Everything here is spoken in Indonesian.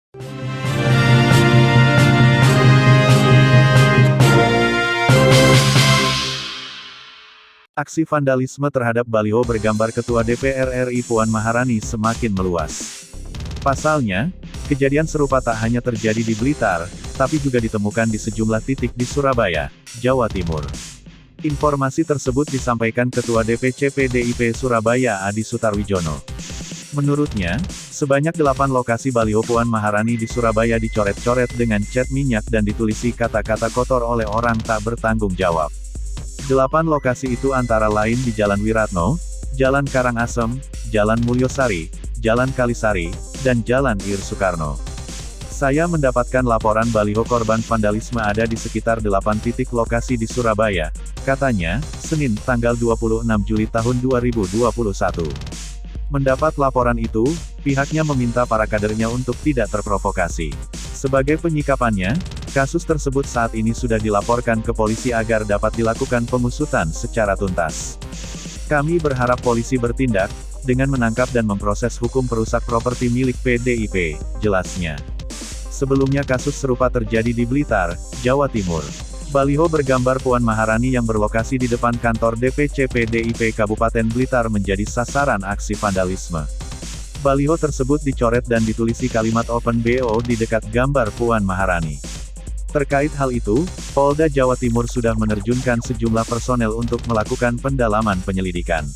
Aksi vandalisme terhadap baliho bergambar Ketua DPR RI Puan Maharani semakin meluas. Pasalnya, kejadian serupa tak hanya terjadi di Blitar, tapi juga ditemukan di sejumlah titik di Surabaya, Jawa Timur. Informasi tersebut disampaikan Ketua DPC PDIP Surabaya Adi Sutarwijono. Menurutnya, sebanyak 8 lokasi baliho Puan Maharani di Surabaya dicoret-coret dengan cat minyak dan ditulisi kata-kata kotor oleh orang tak bertanggung jawab. 8 lokasi itu antara lain di Jalan Wiratno, Jalan Karangasem, Jalan Mulyosari, Jalan Kalisari, dan Jalan Ir Soekarno. Saya mendapatkan laporan baliho korban vandalisme ada di sekitar 8 titik lokasi di Surabaya, katanya, Senin, tanggal 26 Juli tahun 2021. Mendapat laporan itu, pihaknya meminta para kadernya untuk tidak terprovokasi. Sebagai penyikapannya, kasus tersebut saat ini sudah dilaporkan ke polisi agar dapat dilakukan pengusutan secara tuntas. Kami berharap polisi bertindak, dengan menangkap dan memproses hukum perusak properti milik PDIP, jelasnya. Sebelumnya kasus serupa terjadi di Blitar, Jawa Timur. Baliho bergambar Puan Maharani yang berlokasi di depan kantor DPC PDIP Kabupaten Blitar menjadi sasaran aksi vandalisme. Baliho tersebut dicoret dan ditulisi kalimat Open BO di dekat gambar Puan Maharani. Terkait hal itu, Polda Jawa Timur sudah menerjunkan sejumlah personel untuk melakukan pendalaman penyelidikan.